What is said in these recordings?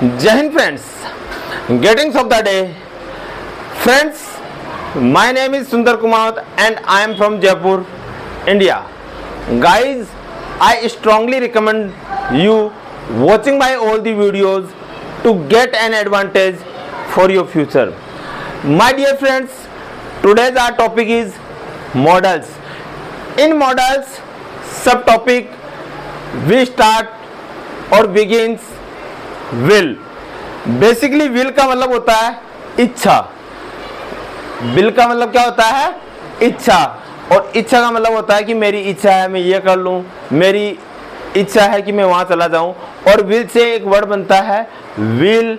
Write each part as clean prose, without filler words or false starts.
Jai Hind friends, greetings of the day. Friends, my name is Sundar Kumar and I am from Jaipur, India. Guys, I strongly recommend you watching my all the videos to get an advantage for your future. My dear friends, today's our topic is models. In models, subtopic we start or begins will. Basically will का मतलब होता है इच्छा. Will का मतलब क्या होता है? इच्छा. और इच्छा का मतलब होता है कि मेरी इच्छा है मैं ये कर लूं, मेरी इच्छा है कि मैं वहां चला जाऊं. और विल से एक वर्ड बनता है विल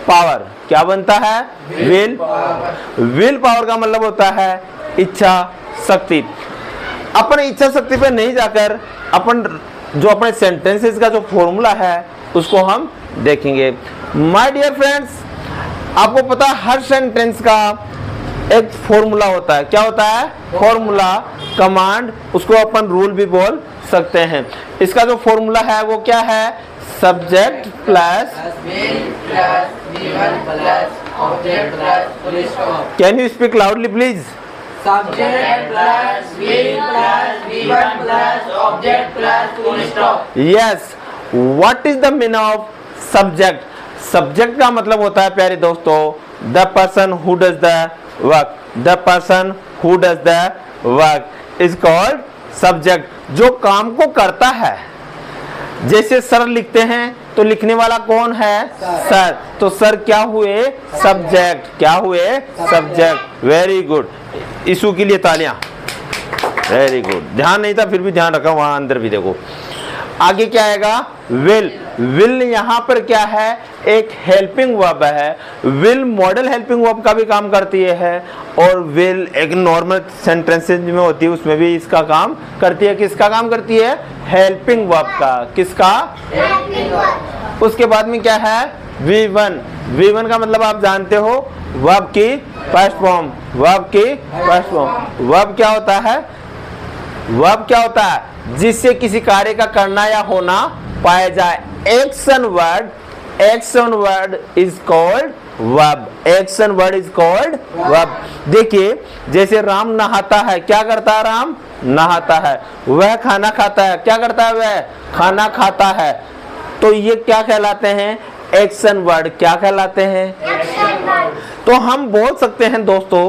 पावर. क्या बनता है? Will power. विल पावर का मतलब होता है इच्छा शक्ति. अपन इच्छा शक्ति पे नहीं जाकर अपन जो अपने सेंटेंसेस का जो फॉर्मूला है उसको हम देखेंगे. माय डियर फ्रेंड्स, आपको पता है हर सेंटेंस का एक फॉर्मूला होता है. क्या होता है? फॉर्मूला, कमांड, उसको अपन रूल भी बोल सकते हैं. इसका जो फॉर्मूला है वो क्या है? Subject plus can you speak loudly please? Subject plus will plus V1 plus object plus full stop. Yes. What is the meaning of subject? Subject का मतलब होता है प्यारे दोस्तों the person who does the work. The person who does the work is called subject. जो काम को करता है. जैसे सर लिखते हैं तो लिखने वाला कौन है? सर. तो सर क्या हुए? सब्जेक्ट. क्या हुए? सब्जेक्ट. Very good. ईशु के लिए तालियां. Very good. ध्यान नहीं था फिर भी ध्यान रखा. वहां अंदर भी देखो. आगे क्या आएगा? विल. विल यहाँ पर क्या है? एक हेल्पिंग वर्ब है. विल मॉडल हेल्पिंग वर्ब का भी काम करती है और विल एक नॉर्मल सेंटेंसेस में होती है उसमें भी इसका काम करती है. किसका काम करती है? हेल्पिंग वर्ब का. किसका? Helping verb. उसके बाद में क्या है? V1. V1 का मतलब आप जानते हो वर्ब की फर्स्ट फॉर्म. वर्ब की फर्स्ट फॉर्म. वर्ब क्या होता है? वर्ब क्या होता है? जिससे किसी कार्य का करना या होना पाया जाए. Action word. Action word is called verb. Action word is called verb. देखिए जैसे राम नहाता है. क्या करता है? राम नहाता है. वह खाना खाता है. क्या करता है? वह खाना खाता है. तो ये क्या कहलाते हैं? Action word. क्या कहलाते हैं? Action word. तो हम बोल सकते हैं दोस्तों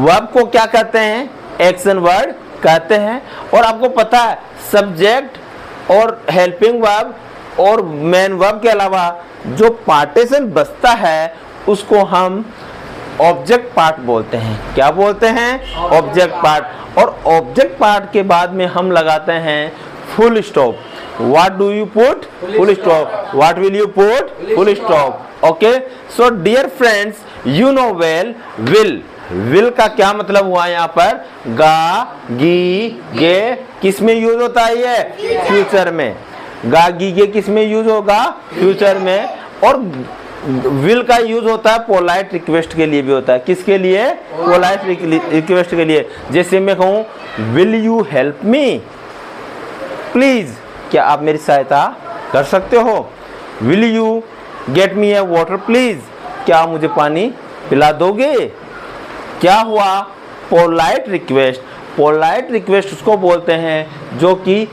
वर्ब को क्या कहते हैं? एक्शन वर्ड कहते हैं. और आपको पता है सब्जेक्ट और हेल्पिंग वर्ब और मेन वर्ब के अलावा जो पार्टीशन बचता है उसको हम ऑब्जेक्ट पार्ट बोलते हैं. क्या बोलते हैं? Object part. और ऑब्जेक्ट पार्ट के बाद में हम लगाते हैं full stop. What do you put? Full stop. What will you put? Full stop. Okay. So dear friends, you know well will. Will का क्या मतलब हुआ यहाँ पर? गा, गी, गे किस में यूज होता है? ये फ्यूचर में. गा, गी, गे किस में यूज होगा? फ्यूचर में. और विल का यूज होता है पोलाइट रिक्वेस्ट के लिए भी होता है. किसके लिए? पोलाइट रिक्वेस्ट के लिए. जैसे मैं कहूँ will you help me please. क्या आप मेरी सहायता कर सकते हो? Will you get me A water please. क्या आप मुझे पानी पिला दोगे? क्या हुआ? Polite request. पोलाइट रिक्वेस्ट उसको बोलते हैं जो कि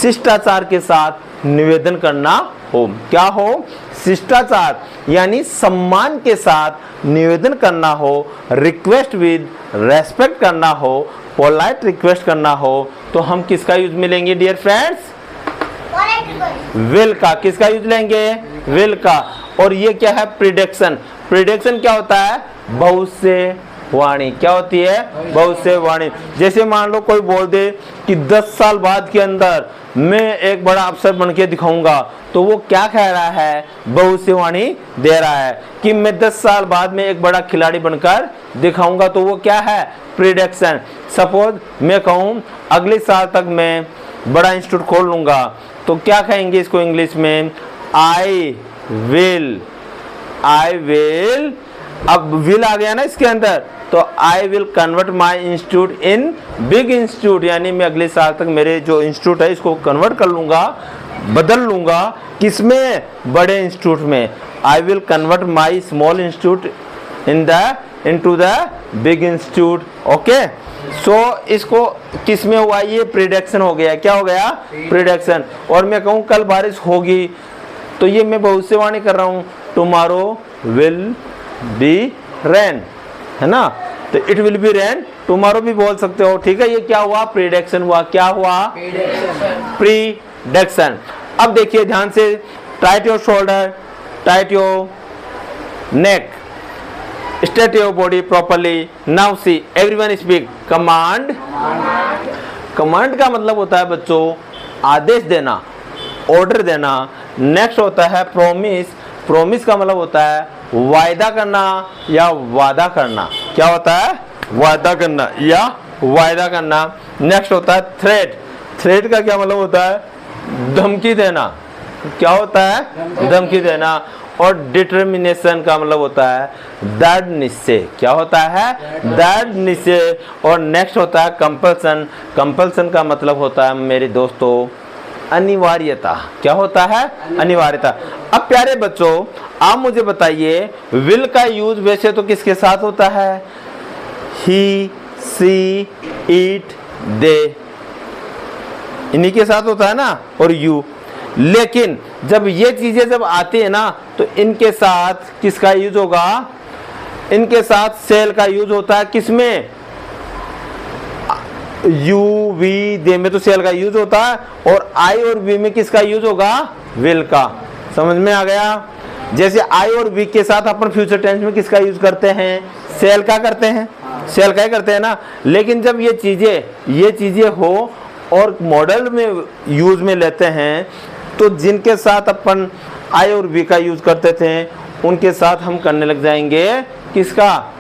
शिष्टाचार के साथ निवेदन करना हो. क्या हो? शिष्टाचार यानी सम्मान के साथ निवेदन करना हो. रिक्वेस्ट विद रेस्पेक्ट करना हो. पोलाइट रिक्वेस्ट करना हो. तो हम किसका यूज मिलेंगे डियर फ्रेंड्स? विल का. किसका यूज लेंगे? विल का. और ये क्या है? प्रिडिक्शन. प्रिडिक्शन क्या होता है? भविष्यवाणी. क्या होती है? भविष्यवाणी. जैसे मान लो कोई बोल दे कि 10 साल बाद के अंदर मैं एक बड़ा अफसर बन के दिखाऊंगा. तो वो क्या कह रहा है? भविष्यवाणी दे रहा है कि मैं 10 साल बाद में एक बड़ा खिलाड़ी बनकर दिखाऊंगा. तो वो क्या है? प्रिडिक्शन. सपोज मैं कहूँ अगले साल तक मैं बड़ा इंस्टीट्यूट खोल लूंगा. तो क्या कहेंगे इसको इंग्लिश में? I will. I will. अब विल आ गया ना इसके अंदर. तो आई will convert my institute in big institute. यानी मैं अगले साल तक मेरे जो इंस्टीट्यूट है इसको कन्वर्ट कर लूंगा बदल लूंगा किसमें, बड़े इंस्टीट्यूट में। I will convert my small institute into the big institute. Okay, so इसको किस में हुआ, ये प्रिडिक्शन हो गया। क्या हो गया, प्रिडिक्शन। और मैं कहूँ कल बारिश होगी, तो ये मैं भविष्यवाणी कर रहा हूँ, टुमारो विल बी रेन, है ना। तो it will be rain tomorrow भी बोल सकते हो, ठीक है। ये क्या हुआ, प्रिडिक्शन हुआ। क्या हुआ, प्रिडिक्शन। अब देखिए ध्यान से, tight your shoulder, tight your neck, straight your body properly. Now see everyone speak command. Command का मतलब होता है बच्चों आदेश देना, ऑर्डर देना। नेक्स्ट होता है प्रॉमिस। प्रॉमिस का मतलब होता है वायदा करना या वादा करना। क्या होता है, वादा करना या वायदा करना। नेक्स्ट होता है थ्रेट। थ्रेट का क्या मतलब होता है, धमकी देना। क्या होता है, धमकी देना। और डिटर्मिनेशन का मतलब होता है दृढ़ निश्चय। क्या होता है, दृढ़ निश्चय। और नेक्स्ट होता है कंपल्सन। कंपल्सन का मतलब होता है मेरे दोस्तों अनिवार्यता। क्या होता है, अनिवार्यता। अब प्यारे बच्चों आप मुझे बताइए, विल का यूज वैसे तो किसके साथ होता है, ही, सी, इट, दे, इन्हीं के साथ होता है ना, और यू। लेकिन जब ये चीजें जब आती है ना, तो इनके साथ किसका यूज होगा, इनके साथ सेल का यूज होता है। किसमें, यू, वी, दे में तो सेल का यूज होता है। और आई और वी में किसका यूज होगा, विल का। समझ में आ गया। जैसे आई और वी के साथ अपन फ्यूचर टेंस में किसका यूज करते हैं, सेल का करते हैं, सेल का ही करते हैं ना। लेकिन जब ये चीजें हो और मॉडल में यूज में लेते हैं, तो जिनके साथ अपन आई और वी का यूज करते थे उनके साथ हम करने लग जाएंगे किसका,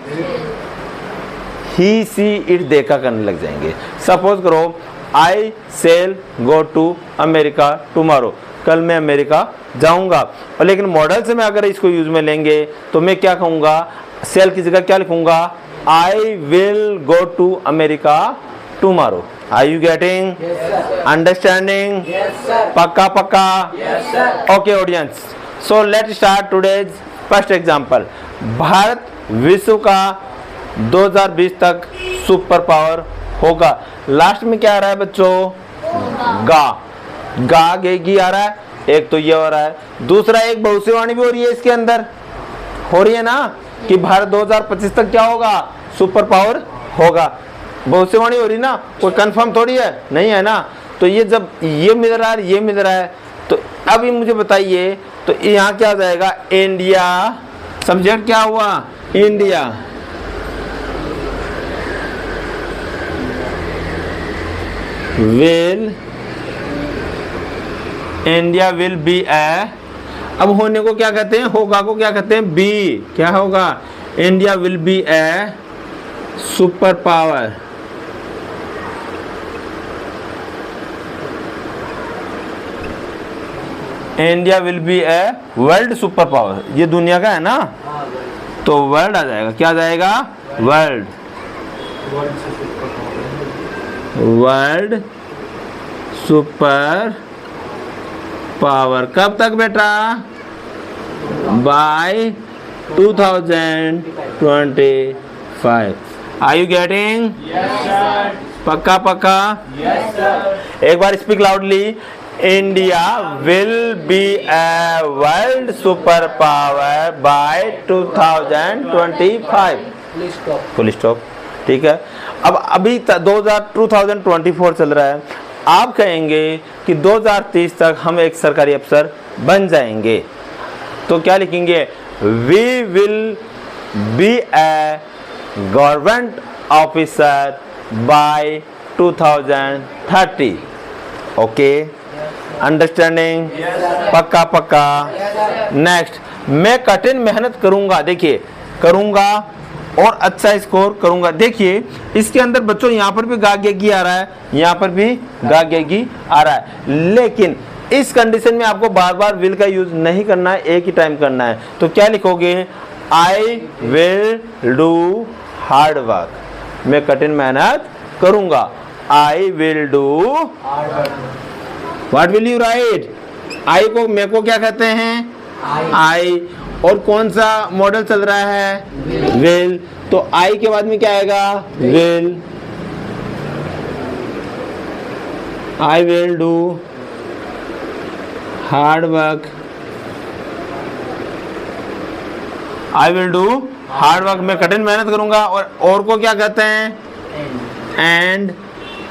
ही, सी, इट, दे का करने लग जाएंगे। सपोज करो I shall go to America tomorrow, कल मैं अमेरिका जाऊंगा। और लेकिन मॉडल से मैं अगर इसको यूज में लेंगे तो मैं क्या कहूँगा, सेल की जगह क्या लिखूंगा, I will go to America tomorrow. Are you getting, understanding, पक्का पक्का, okay audience. So let start today's first example. Bharat विश्व का 2020 तक सुपर पावर होगा। लास्ट में क्या आ रहा है बच्चों, गा गेगी आ रहा है। एक तो ये हो रहा है, दूसरा एक भविष्यवाणी भी हो रही है इसके अंदर, हो रही है ना, कि भारत 2025 तक क्या होगा, सुपर पावर होगा। भविष्यवाणी हो रही ना, कोई कंफर्म थोड़ी है, नहीं है ना। तो ये जब ये मिल रहा है, ये मिल रहा है, तो अभी मुझे बताइए, तो यहाँ क्या आ जाएगा, इंडिया। सब्जेक्ट क्या हुआ, इंडिया। इंडिया विल बी ए, अब होने को क्या कहते हैं, होगा को क्या कहते हैं, बी। क्या होगा, India will be A super power. India will be a world super power. ये दुनिया का है ना, तो वर्ल्ड आ जाएगा। क्या आ जाएगा, वर्ल्ड, वर्ल्ड सुपर पावर। कब तक बेटा, बाय 2025। आर यू गेटिंग, पक्का पक्का, एक बार speak loudly, India will be a world super power by 2025। Full stop, ठीक है। अब अभी 2024 चल रहा है, आप कहेंगे कि 2030 तक हम एक सरकारी अफसर बन जाएंगे, तो क्या लिखेंगे, we will be a government officer by 2030। Okay, understanding, पक्का पक्का। नेक्स्ट, मैं कठिन मेहनत करूंगा। देखिए, करूंगा और अच्छा स्कोर करूंगा। देखिए इसके अंदर बच्चों यहाँ पर भी गागेगी आ रहा है, यहाँ पर भी गागेगी आ रहा है, लेकिन इस कंडीशन में आपको बार बार विल का यूज नहीं करना है, एक ही टाइम करना है। तो क्या लिखोगे, I will do hard work, मैं कठिन मेहनत करूंगा। I will do, what will you write, I को मे को क्या कहते हैं आई, और कौन सा मॉडल चल रहा है विल, तो आई के बाद में क्या आएगा will, I will do hard work, I will do hard work, मैं कठिन मेहनत करूंगा, और को क्या कहते हैं एंड,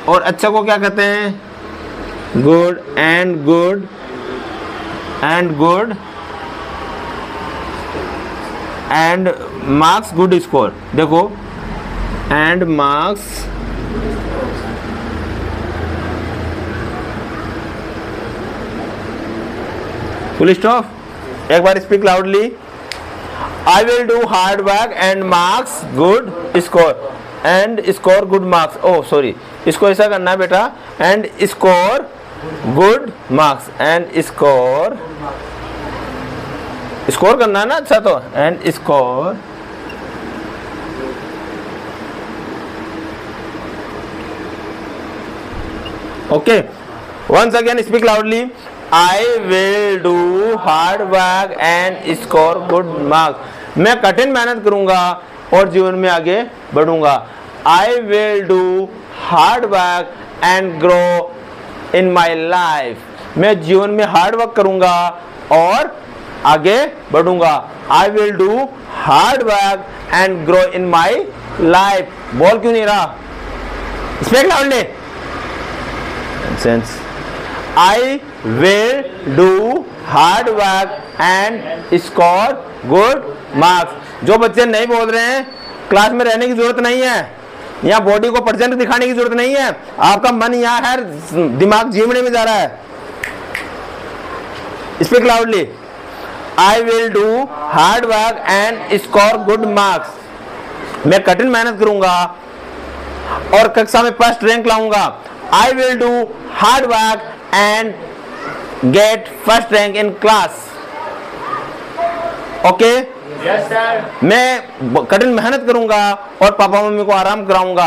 और अच्छा को क्या कहते हैं good, and good, and good, and marks good score, देखो एंड मार्क्स फुल स्टॉप। एक बार speak loudly, I will do hard work and marks good score, and score good marks, oh sorry, इसको ऐसा करना है बेटा, and score good marks, and score, score करना है ना, अच्छा तो and score okay. Once again speak loudly, I will do hard work and score good marks, मैं कठिन मेहनत करूंगा और जीवन में आगे बढ़ूंगा। I will do hard work and grow in my life, मैं जीवन में हार्ड वर्क करूंगा और आगे बढ़ूंगा। I will do hard work and grow in my life, बोल क्यों नहीं रहा, speak loudly, sense, I will do hard work and score good marks. जो बच्चे नहीं बोल रहे हैं, क्लास में रहने की जरूरत नहीं है, यहाँ बॉडी को प्रेजेंट दिखाने की जरूरत नहीं है, आपका मन यहाँ है, दिमाग जीवने में जा रहा है। Speak loudly, I will do hard work and score good marks, मैं कठिन मेहनत करूंगा और कक्षा में फर्स्ट रैंक लाऊंगा। आई will do hard work and gate first rank in class, okay. Yes, sir. मैं कठिन मेहनत करूंगा और पापा मम्मी को आराम कराऊंगा।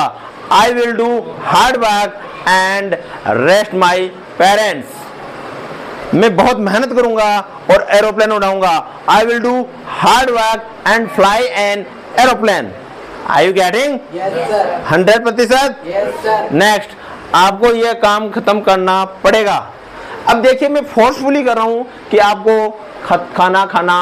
I will do hard work and rest my parents, मैं बहुत मेहनत करूंगा और एरोप्लेन उड़ाऊंगा। I will do hard work and fly an aeroplane, are you getting? Yes, sir. 100%। Yes, sir. Next, आपको यह काम खत्म करना पड़ेगा। अब देखिए, मैं फोर्सफुली कर रहा हूं कि आपको खाना खाना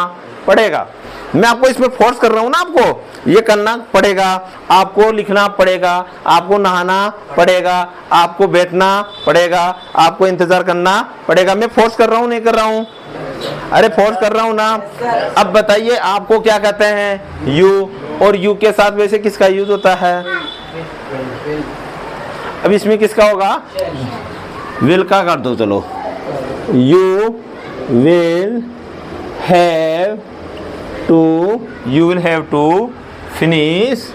पड़ेगा, मैं आपको इसमें फोर्स कर रहा हूं ना, आपको ये करना पड़ेगा, आपको लिखना पड़ेगा, आपको नहाना पड़ेगा, आपको बैठना पड़ेगा, आपको इंतजार करना पड़ेगा। मैं फोर्स कर रहा हूं नहीं कर रहा हूं? अरे फोर्स कर रहा हूं ना। अब बताइए, आपको क्या कहते हैं यू, और यू के साथ वैसे किसका यूज होता है? अब इसमें किसका होगा? विल का कर दो, चलो। You will have to finish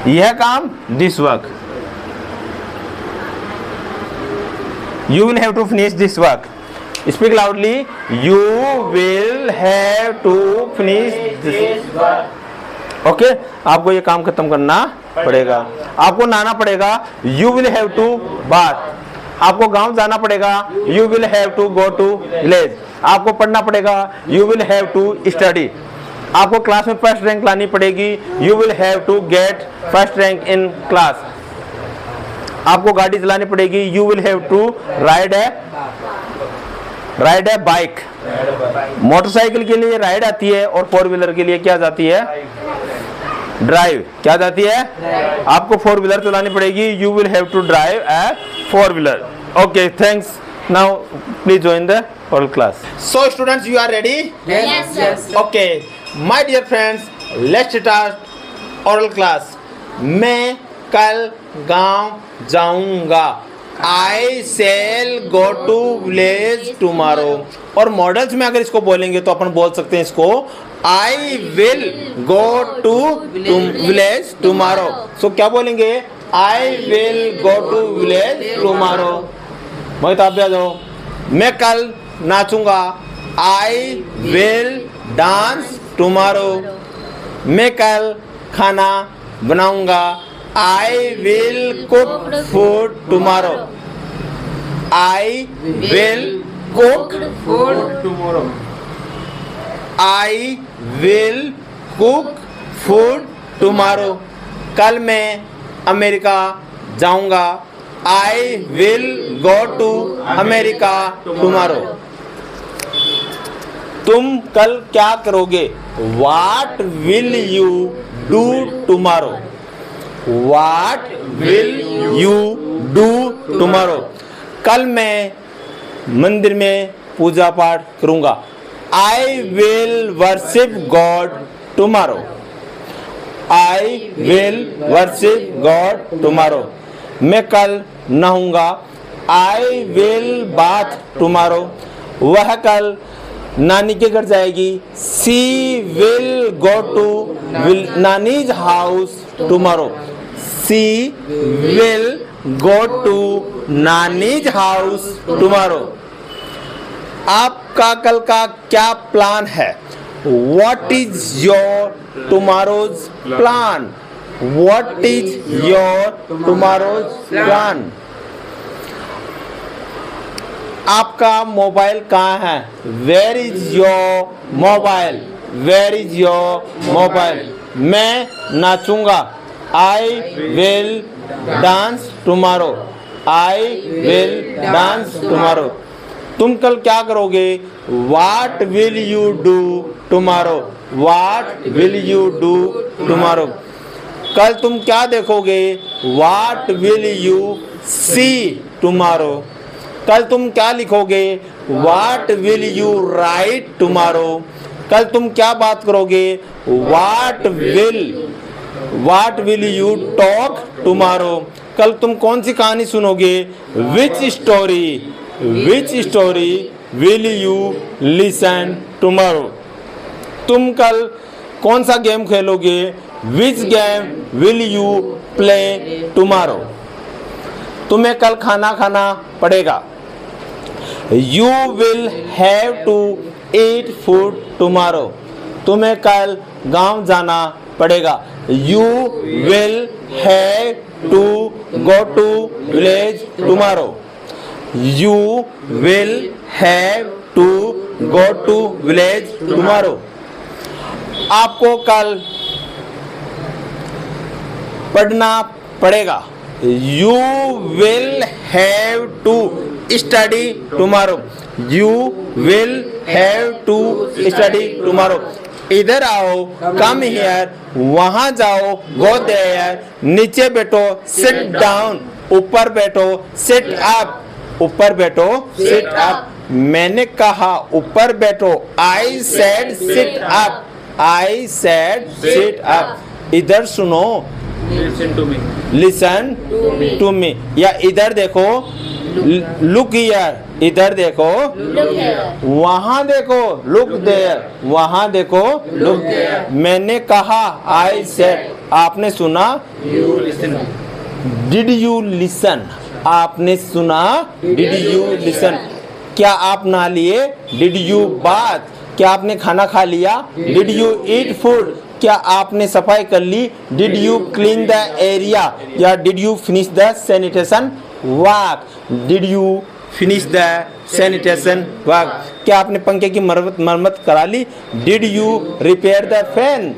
यह काम, this work. You will have to finish this work, speak loudly, you will have to finish this work, okay. आपको ये काम खत्म करना पड़ेगा, आपको नहाना पड़ेगा, you will have to bath, आपको गांव जाना पड़ेगा, you will have to go to village, आपको पढ़ना पड़ेगा, you will have to study, आपको क्लास में फर्स्ट रैंक लानी पड़ेगी, you will have to get first rank in class, आपको गाड़ी चलानी पड़ेगी, you will have to ride a bike. Motorcycle के लिए राइड आती है और फोर व्हीलर के लिए क्या जाती है? ड्राइव। क्या जाती है? आपको फोर व्हीलर चलानी पड़ेगी, you will have to drive a four wheeler, okay. Thanks, now please join the oral class. So students, you are ready? Yes, yes. Okay, my dear friends, let's start oral class. मैं कल गांव जाऊंगा, I shall go to village tomorrow। और models में अगर इसको बोलेंगे तो अपन बोल सकते हैं इसको I will go to village tomorrow। So क्या बोलेंगे? I will go to village tomorrow। मोहित आप भी आ जाओ। मैं कल नाचूंगा, I will dance tomorrow। मैं कल खाना बनाऊंगा, I will cook food tomorrow। I will cook food tomorrow. I will cook food tomorrow. कल मैं अमेरिका जाऊंगा. I will go to America tomorrow. तुम कल क्या करोगे? What will you do tomorrow? What will you do tomorrow? कल मैं मंदिर में पूजा पाठ करूंगा. I will worship God tomorrow. I will worship God tomorrow. मैं कल नहाऊंगा. I will bath tomorrow. वह कल नानी के घर जाएगी. She will go to नानी's house tomorrow. She will go to नानी's house tomorrow. आपका कल का क्या प्लान है? What is your tomorrow's plan? What is your tomorrow's plan? आपका मोबाइल कहाँ है? Where is your mobile? Where is your mobile? मैं नाचूंगा. I will dance tomorrow. I will dance tomorrow. तुम कल क्या करोगे? What will you do tomorrow? What will you do tomorrow? कल तुम क्या देखोगे? What will you see tomorrow? कल तुम क्या लिखोगे? What will you write tomorrow? कल तुम क्या बात करोगे? What will you talk tomorrow? कल तुम कौन सी कहानी सुनोगे? Which story will you listen tomorrow? तुम कल कौन सा गेम खेलोगे? Which game will you play tomorrow? तुम्हें कल खाना खाना पड़ेगा. You will have to eat food tomorrow. तुम्हें कल गांव जाना पड़ेगा. You will have to go to village tomorrow. You will have to go to village tomorrow. आपको कल पढ़ना पड़ेगा. You will have to study tomorrow. You will have to study tomorrow. इधर आओ, come here. वहाँ जाओ, go there. नीचे बैठो, sit down. ऊपर बैठो, sit up. ऊपर बैठो, sit up. मैंने कहा ऊपर बैठो. I said sit up. I said sit up. इधर सुनो. Listen to me. Listen to me. या इधर देखो. Look here. इधर देखो. वहाँ देखो. Look there. वहाँ देखो. Look there. मैंने कहा. I said. आपने सुना. You listen. Did you listen? आपने सुना. Did you listen? क्या आप नहा लिए? Did you bath? क्या आपने खाना खा लिया? Did you eat food? क्या आपने सफाई कर ली? Did you clean the area? या Did you finish the sanitation work? Did you finish the sanitation work? क्या आपने पंखे की मरम्मत करा ली? Did you repair the fan?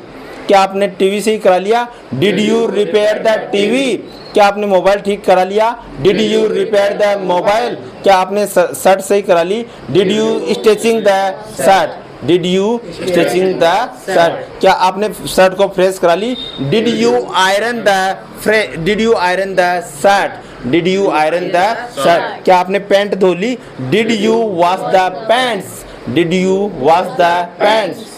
क्या आपने टीवी सही करा लिया? Did you repair the TV? क्या आपने मोबाइल ठीक करा लिया? Did you repair the mobile? क्या आपने शर्ट सही करा ली? Did you stitching the shirt? Did you stitching the shirt? क्या आपने शर्ट को फ्रेश करा ली? Did you iron the shirt? Did you iron the shirt? क्या आपने पैंट धो ली? Did you wash the pants? Did you wash the pants?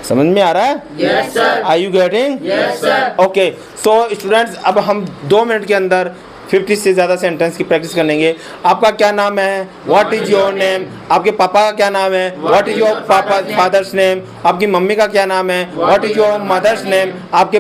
समझ में आ रहा है? Yes sir. Are you getting? Yes sir. Okay, so students अब हम 2 minute के अंदर 50 से ज़्यादा सेंटेंस की प्रैक्टिस कर लेंगे. आपका क्या नाम है? What is your name? आपके पापा का क्या नाम है? What is your papa father's name? आपकी मम्मी का क्या नाम है? What is your mother's name? आपके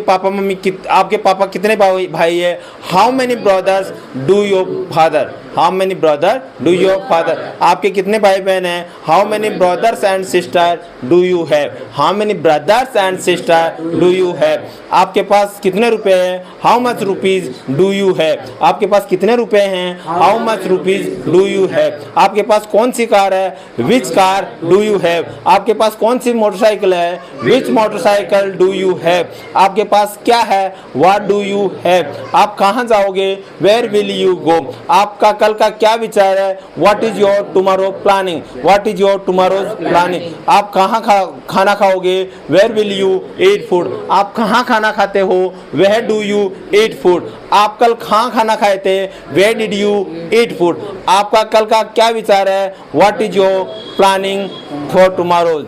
पापा कितने भाई है? How many brothers do your father? How many brother do your father, आपके कितने भाई बहन हैं? How many brothers and sister do you have, how many brothers and sister do you have, आपके पास कितने रुपए हैं? How much rupees do you have, आपके पास कितने रुपए हैं? How much rupees do you have, आपके पास कौन सी कार है? Which car do you have, आपके पास कौन सी मोटरसाइकिल है? विच मोटरसाइकिल डू यू हैव, आपके पास क्या है? व्हाट डू यू हैव, आप कहाँ जाओगे? वेयर विल यू गो, आपका कल का क्या विचार है? What is your tomorrow planning, what is your tomorrow's planning, आप कहाँ खाना खाओगे? Where will you eat food, आप कहाँ खाना खाते हो? Where do you eat food, आप कल कहाँ खाना खाए थे? Where did you eat food, आपका कल का क्या विचार है? What is your planning for tomorrow,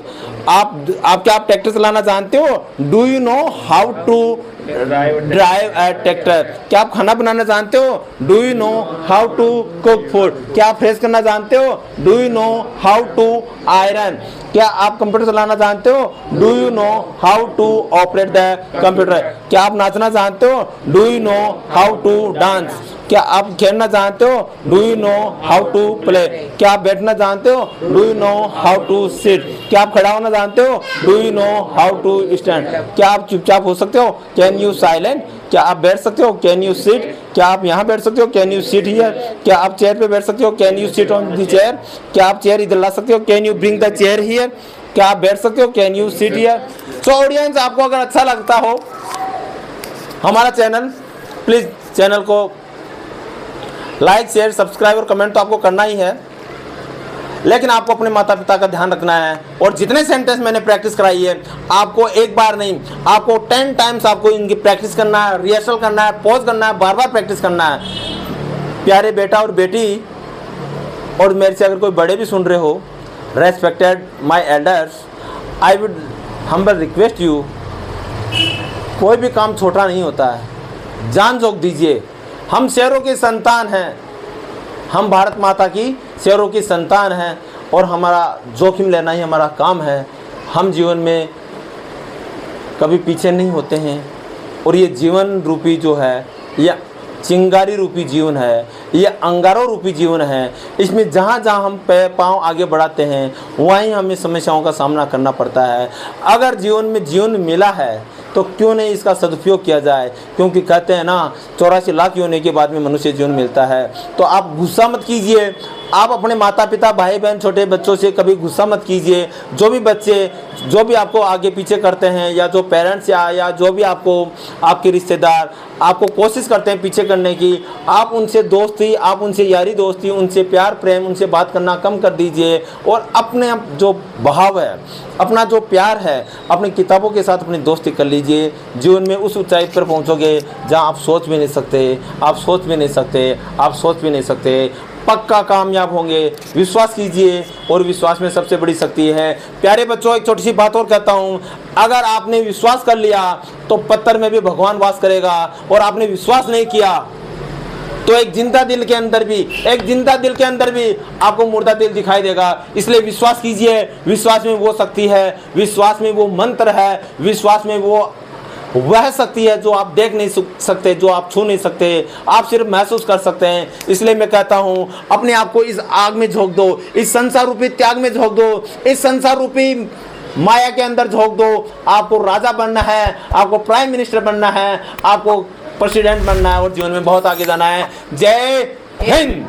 आप क्या आप ट्रैक्टर चलाना जानते हो? Do you know how to drive a tractor, क्या आप खाना बनाना जानते हो? Do you know how to cook food, क्या आप फ्रेश करना जानते हो? Do you know how to iron, क्या आप कंप्यूटर चलाना जानते हो? Do you know how to operate the computer, क्या आप नाचना जानते हो? Do you know how to dance, क्या आप खेलना जानते हो? Do you know how to play, क्या आप बैठना जानते हो? Do you know how to sit, क्या आप खड़ा होना जानते हो? Do you know how to stand, क्या आप चुपचाप हो सकते हो? कैन यू साइलेंट, क्या आप बैठ सकते हो? कैन यू सिट, क्या आप यहाँ बैठ सकते हो? कैन यू सिट हियर, क्या आप चेयर पे बैठ सकते हो? Can you sit on the chair, क्या आप चेयर इधर ला सकते हो? Can you bring the chair here, क्या आप बैठ सकते हो? Can you sit here. So audience, आपको अगर अच्छा लगता हो हमारा चैनल, प्लीज चैनल को लाइक शेयर सब्सक्राइब और कमेंट तो आपको करना ही है, लेकिन आपको अपने माता पिता का ध्यान रखना है। और जितने सेंटेंस मैंने प्रैक्टिस कराई है, आपको एक बार नहीं, आपको 10 टाइम्स आपको इनकी प्रैक्टिस करना है, रिहर्सल करना है, पॉज करना है, बार बार प्रैक्टिस करना है। प्यारे बेटा और बेटी, और मेरे से अगर कोई बड़े भी सुन रहे हो, respected my elders, I would humble request you, कोई भी काम छोटा नहीं होता है, जान जोक दीजिए। हम शेरों की संतान हैं, हम भारत माता की शेरों की संतान हैं, और हमारा जोखिम लेना ही हमारा काम है। हम जीवन में कभी पीछे नहीं होते हैं, और ये जीवन रूपी जो है, यह चिंगारी रूपी जीवन है, ये अंगारों रूपी जीवन है। इसमें जहाँ जहाँ हम पाँव आगे बढ़ाते हैं, वहीं हमें समस्याओं का सामना करना पड़ता है। अगर जीवन में जीवन मिला है तो क्यों नहीं इसका सदुपयोग किया जाए, क्योंकि कहते हैं ना 84 लाख होने के बाद में मनुष्य जीवन मिलता है। तो आप गुस्सा मत कीजिए, आप अपने माता पिता भाई बहन छोटे बच्चों से कभी गुस्सा मत कीजिए। जो भी बच्चे जो भी आपको आगे पीछे करते हैं, या जो पेरेंट्स या जो भी आपको आपके रिश्तेदार आपको कोशिश करते हैं पीछे करने की, आप उनसे दोस्ती, आप उनसे यारी दोस्ती, उनसे प्यार प्रेम, उनसे बात करना कम कर दीजिए, और अपने जो भाव है, अपना जो प्यार है, अपनी किताबों के साथ अपनी दोस्ती कर लीजिए। जीवन में उस ऊंचाई पर पहुंचोगे जहां आप सोच भी नहीं सकते, आप सोच भी नहीं सकते, आप सोच भी नहीं सकते। पक्का कामयाब होंगे, विश्वास कीजिए, और विश्वास में सबसे बड़ी शक्ति है। प्यारे बच्चों, एक छोटी सी बात और कहता हूँ, अगर आपने विश्वास कर लिया तो पत्थर में भी भगवान वास करेगा, और आपने विश्वास नहीं किया तो एक जिंदा दिल के अंदर भी आपको मुर्दा दिल दिखाई देगा। इसलिए विश्वास कीजिए, विश्वास में वो शक्ति है, विश्वास में वो मंत्र है, विश्वास में वो वह शक्ति है जो आप देख नहीं सकते, जो आप छू नहीं सकते, आप सिर्फ महसूस कर सकते हैं। इसलिए मैं कहता हूँ, अपने आप को इस आग में झोंक दो, इस संसार रूपी त्याग में झोंक दो, इस संसार रूपी माया के अंदर झोंक दो। आपको राजा बनना है, आपको प्राइम मिनिस्टर बनना है, आपको प्रेसिडेंट बनना है, और जीवन में बहुत आगे जाना है। जय हिंद।